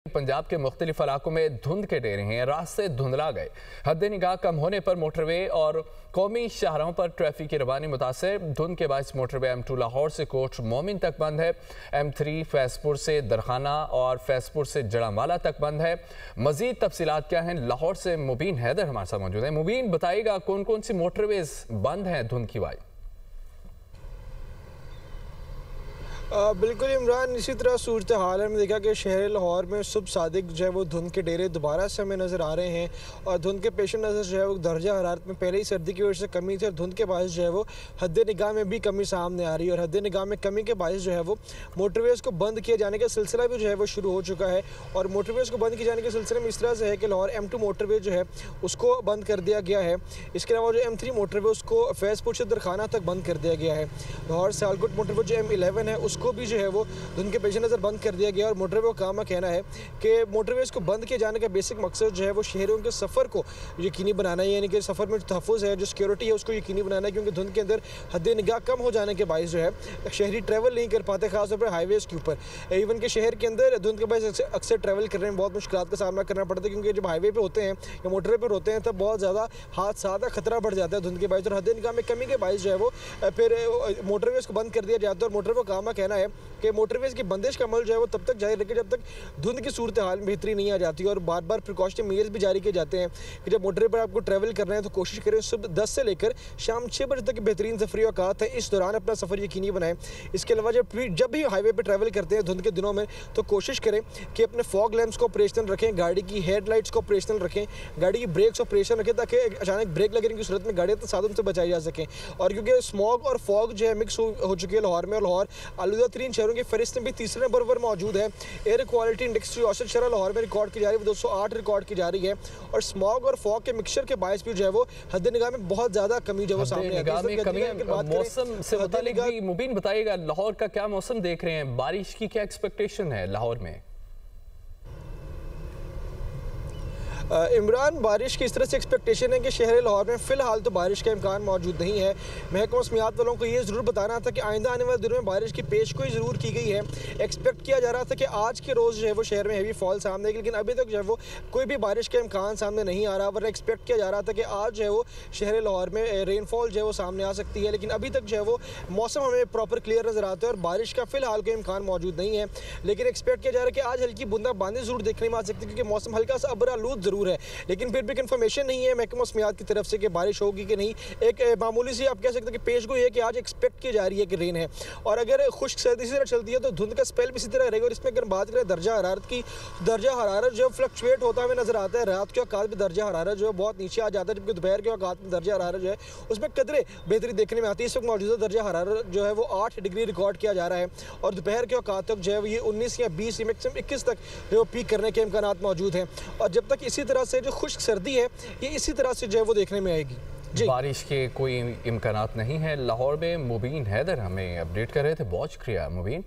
पंजाब के मुख्तलिफ इलाकों में धुंध के डेरे हैं, रास्ते धुंधला गए। हद निगाह कम होने पर मोटरवे और कौमी शाहराहों पर ट्रैफिक की रवानी मुतासर। धुंध के बायस मोटरवे M2 लाहौर से कोट मोमिन तक बंद है। M3 फैसपुर से दरखाना और फैसपुर से जड़ामाला तक बंद है। मजीद तफसीलात क्या हैं, लाहौर से मुबीन हैदर हमारे साथ मौजूद है। मुबीन, बताइएगा कौन कौन सी मोटरवेज बंद हैं धुंध की वजह? बिल्कुल इमरान, इसी तरह सूरत हाल है। हमने देखा कि शहर लाहौर में सुबह सादिक जो है वो धुंध के डेरे दोबारा से हमें नज़र आ रहे हैं और धुंध के पेश नज़र जो है वो दर्जा हरारत में पहले ही सर्दी की वजह से कमी थी और धुंध के बायस जो है वो हद निगाह में भी कमी सामने आ रही है और हद निगाह में कमी के बायस जो है वो मोटरवेज़ को बंद किए जाने का सिलसिला भी जो है वो शुरू हो चुका है। और मोटरवेज़ को बंद किए जाने के सिलसिले में इस तरह से है कि लाहौर M2 मोटरवे जो है उसको बंद कर दिया गया है। इसके अलावा जो M3 मोटरवे उसको फैसपुर से दरखाना तक बंद कर दिया गया है। लाहौर सियालकोट मोटरवे जो M11 है उसको भी जो है वो धुंध के पेश नज़र बंद कर दिया गया और मोटरवे का कहना है कि मोटरवेज़ को बंद किए जाने का बेसिक मकसद जो है वो शहरों के सफ़र को यकीनी बनाना है, यानी कि सफ़र में तहफ़्फ़ुज़ है, जो सिक्योरिटी है उसको यकीनी बनाना है, क्योंकि धुंध के अंदर हद निगाह कम हो जाने के बायस जो है शहरी ट्रैवल नहीं कर पाते, खासतौर पर हाईवेज़ के ऊपर। इवन के शहर के अंदर धुंध के बायस अक्सर ट्रैवल करने में बहुत मुश्किल का सामना करना पड़ता है, क्योंकि जब हाईवे पर होते हैं या मोटरवे पर होते हैं तब बहुत ज़्यादा हादसा का खतरा बढ़ जाता है धुंध के बायस और हद निगाह में कमी के बायस जो है वो फिर मोटरवेज़ को बंद कर दिया जाता है। और मोटरवे का कहना है कि मोटरवेज़ की बंदिश का अमल जो है वो तब तक जारी रखे जब तक धुंध की सूरत हाल में बेहतरी नहीं आ जाती। और बार बार प्रिकॉशनरी मेजर्स भी जारी किए जाते हैं कि जब मोटरवे पर आपको ट्रैवल करना है तो कोशिश करें सुबह 10 से लेकर शाम 6 बजे तक बेहतरीन सफरी औकात है, इस दौरान अपना सफ़र यकीनी बनाएं। इसके अलावा जब भी हाईवे पर ट्रैवल करते हैं धुंध के दिनों में तो कोशिश करें कि अपने फॉग लैंप्स को ऑपरेशनल रखें, गाड़ी की हेडलाइट्स को ऑपरेशनल रखें, गाड़ी की ब्रेक्स ऑपरेशन रखें ताकि अचानक ब्रेक लगने की सूरत में गाड़ियाँ तसादुम से बचाई जा सकें। और क्योंकि स्मॉग और फॉग जो है मिक्स हो चुकी है लाहौर में और लाहौर आलूदा तरीन शहरों की फहरिस्त में भी तीसरे नंबर पर मौजूद है। एयर क्वालिटी इंडेक्स की औसत शरह लाहौर में रिकॉर्ड की जा रही है, 208 रिकॉर्ड की जा रही है। और स्मॉग और फॉग के मिक्सचर के बायस भी जो है वो हद निगाह में बहुत ज़्यादा कमी जो है वो सामने आ रही है। मौसम से मुतालिक भी मुबीन बताइएगा, लाहौर का क्या मौसम देख रहे हैं, बारिश की क्या एक्सपेक्टेशन है लाहौर में? इमरान, बारिश की इस तरह से एक्सपेक्टेशन है कि शहर लाहौर में फ़िलहाल तो बारिश का इम्कान मौजूद नहीं है। महकमा मौसमियात वालों को ये ज़रूर बताना था कि आइंदा आने वाले दिनों में बारिश की पेशगोई ज़रूर की गई है। एक्सपेक्ट किया जा रहा था कि आज के रोज़ जो है वो शहर में हैवी फॉल सामने आएगी, लेकिन अभी तक जो है वो कोई भी बारिश का इम्कान सामने नहीं आ रहा। वरना एक्सपेक्ट किया जा रहा था कि आज जो है वो शहर लाहौर में रेनफॉल जो है वो सामने आ सकती है, लेकिन अभी तक जो है वो मौसम हमें प्रॉपर क्लियर नज़र आता है और बारिश का फ़िलहाल कोई इम्कान मौजूद नहीं है। लेकिन एक्सपेक्ट किया जा रहा है कि आज हल्की बूंदाबांदी ज़रूर देखने में आ सकती है, क्योंकि मौसम हल्का सा अबरालूद ज़रूर है, लेकिन भी कंफर्मेशन नहीं है महकमा मौसमियात की तरफ से कि बारिश होगी कि नहीं। एक मामूली सी आप कह सकते हैं कि पेशगोई है कि आज एक्सपेक्ट की जा रही है कि रेन है। और अगर खुश्क सर्दी इसी तरह चलती है तो धुंध का स्पेल भी इसी तरह रहेगा। और इसमें अगर बात करें दर्जा हरारत की, दर्जा हरारत जो फ्लक्चुएट होता हुआ नजर आता है। रात के औकात में दर्जा हरारत जो है बहुत नीचे आ जाता है, जबकि दोपहर के औकात में दर्जा हरारत जो है उसमें कदरे बेहतरी देखने में आती है। इस वक्त मौजूदा दर्जा हरारत जो है वो 8 डिग्री रिकॉर्ड किया जा रहा है और दोपहर के औकात तक जो है ये 19 या 20 मैक्सिमम 21 तक जो पीक करने के इम्कान मौजूद हैं। और जब तक इसी तरह से जो खुश्क सर्दी है ये इसी तरह से जो है वो देखने में आएगी। जी, बारिश के कोई इम्कानात नहीं है लाहौर में। मुबीन हैदर हमें अपडेट कर रहे थे, बहुत शुक्रिया मुबीन।